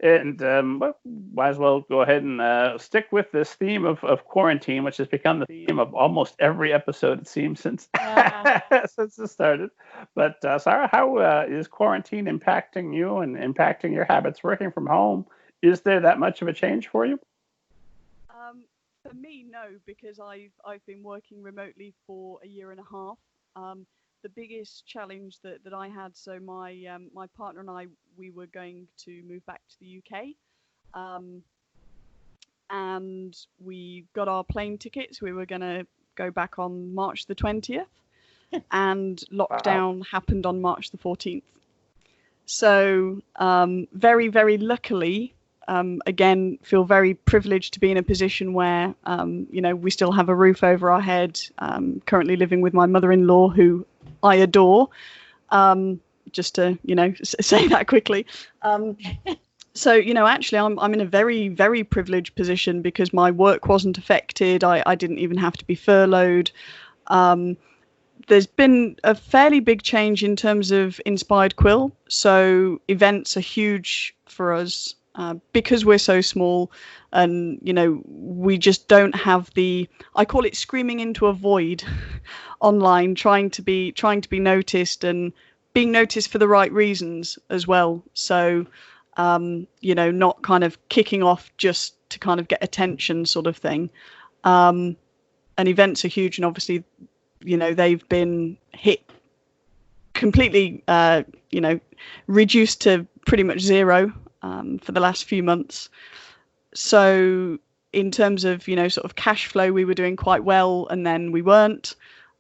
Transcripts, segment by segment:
And well, might as well go ahead and stick with this theme of quarantine, which has become the theme of almost every episode, it seems, since since it started. But Sarah, how is quarantine impacting you and impacting your habits working from home? Is there that much of a change for you? For me, no, because I've been working remotely for a year and a half. The biggest challenge that I had, so my partner and I, we were going to move back to the UK, and we got our plane tickets. We were going to go back on March the 20th, and lockdown happened on March the 14th. So very, very luckily, again, feel very privileged to be in a position where, we still have a roof over our head. Currently living with my mother-in-law, who I adore. Just to, say that quickly. So, actually, I'm in a very, very privileged position because my work wasn't affected. I didn't even have to be furloughed. There's been a fairly big change in terms of Inspired Quill. So events are huge for us. Because we're so small and, we just don't have I call it screaming into a void online, trying to be noticed and being noticed for the right reasons as well. So, not kind of kicking off just to kind of get attention sort of thing. And events are huge. And obviously, they've been hit completely, reduced to pretty much zero. For the last few months. So in terms of, sort of cash flow, we were doing quite well and then we weren't.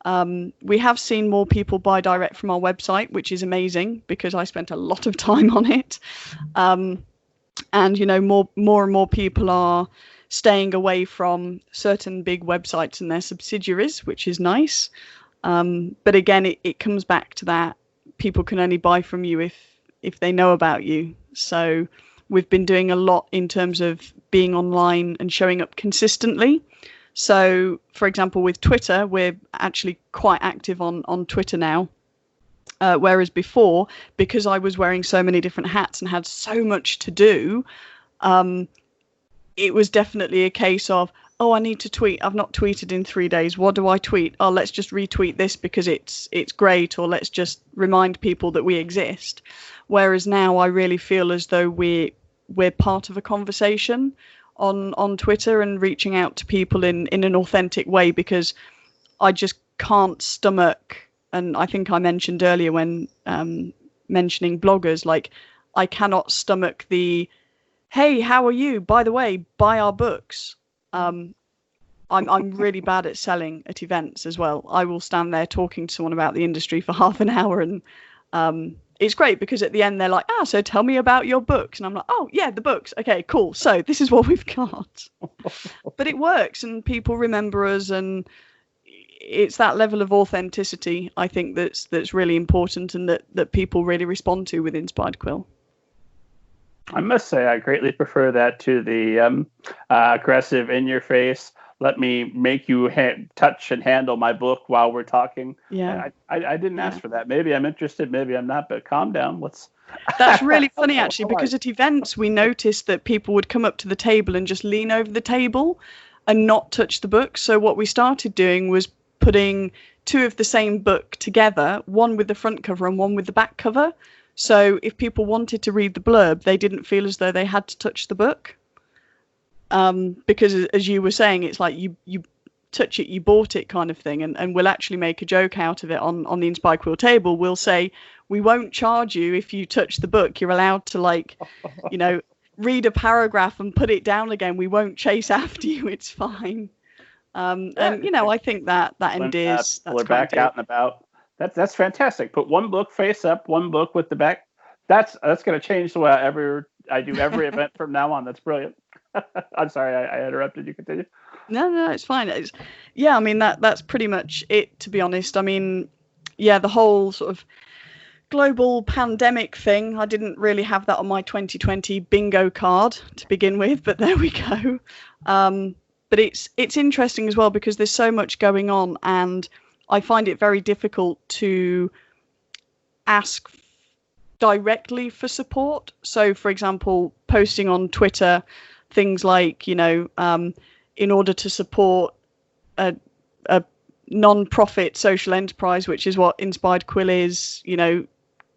We have seen more people buy direct from our website, which is amazing because I spent a lot of time on it. And, more and more people are staying away from certain big websites and their subsidiaries, which is nice. But again, it comes back to that. People can only buy from you if they know about you. So we've been doing a lot in terms of being online and showing up consistently. So, for example, with Twitter, we're actually quite active on Twitter now. Whereas before, because I was wearing so many different hats and had so much to do, it was definitely a case of, oh, I need to tweet. I've not tweeted in 3 days. What do I tweet? Oh, let's just retweet this because it's great, or let's just remind people that we exist. Whereas now I really feel as though we're part of a conversation on Twitter and reaching out to people in an authentic way, because I just can't stomach, and I think I mentioned earlier when mentioning bloggers, like I cannot stomach the, hey, how are you? By the way, buy our books. I'm really bad at selling at events as well. I will stand there talking to someone about the industry for half an hour, and it's great because at the end they're like, so tell me about your books. And I'm like, oh, yeah, the books. Okay, cool. So this is what we've got. But it works and people remember us, and it's that level of authenticity, I think, that's really important and that people really respond to with Inspired Quill. I must say I greatly prefer that to the aggressive, in-your-face, let me make you touch and handle my book while we're talking. Yeah, I didn't ask for that. Maybe I'm interested, maybe I'm not, but calm down. That's really funny, actually, because at events we noticed that people would come up to the table and just lean over the table and not touch the book. So what we started doing was putting two of the same book together, one with the front cover and one with the back cover. So if people wanted to read the blurb, they didn't feel as though they had to touch the book. Because as you were saying, it's like you touch it, you bought it kind of thing. And we'll actually make a joke out of it on the Inspired Quill table. We'll say, we won't charge you if you touch the book. You're allowed to read a paragraph and put it down again. We won't chase after you. It's fine. And I think that endears. We're back out and about. That's fantastic. Put one book face up, one book with the back. That's going to change the way I do every event from now on. That's brilliant. I'm sorry, I interrupted you. Continue. No, it's fine. That's pretty much it, to be honest. I mean, yeah, the whole sort of global pandemic thing, I didn't really have that on my 2020 bingo card to begin with, but there we go. But it's interesting as well because there's so much going on, and I find it very difficult to ask directly for support. So, for example, posting on Twitter, things like, in order to support a non-profit social enterprise, which is what Inspired Quill is,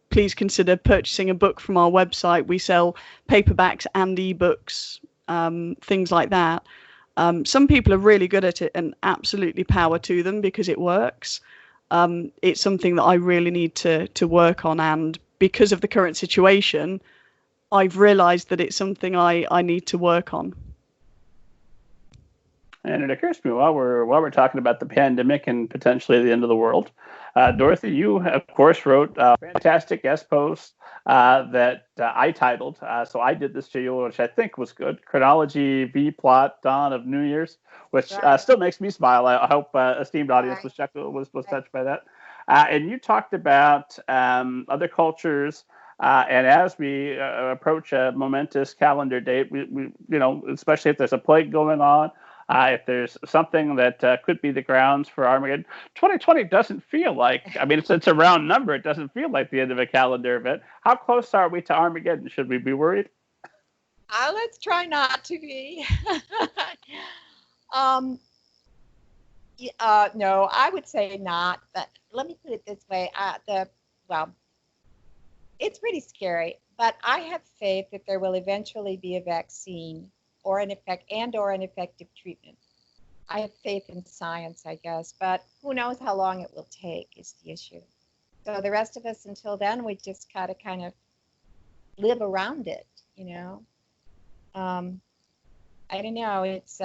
please consider purchasing a book from our website. We sell paperbacks and ebooks, things like that. Some people are really good at it, and absolutely power to them because it works. It's something that I really need to work on, and because of the current situation, I've realized that it's something I need to work on. And it occurs to me while we're talking about the pandemic and potentially the end of the world, Dorothy, you of course wrote a fantastic guest post that I titled. So I did this to you, which I think was good. Chronology V plot dawn of New Year's, which still makes me smile. I hope esteemed audience was touched by that. And you talked about other cultures. And as we approach a momentous calendar date, we especially if there's a plague going on, if there's something that could be the grounds for Armageddon, 2020 doesn't feel like, it's a round number. It doesn't feel like the end of a calendar event. How close are we to Armageddon? Should we be worried? Let's try not to be. No, I would say not. But let me put it this way. It's pretty scary, but I have faith that there will eventually be a vaccine or an effective treatment. I have faith in science, I guess, but who knows how long it will take is the issue. So the rest of us, until then, we just gotta kind of live around it, I don't know. It's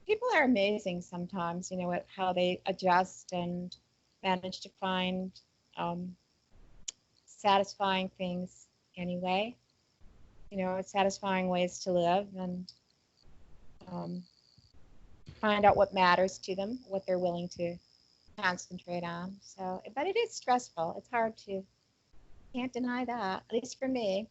people are amazing sometimes, at how they adjust and manage to find satisfying things anyway. Satisfying ways to live and find out what matters to them, what they're willing to concentrate on. So, but it is stressful. It's hard to, can't deny that, at least for me.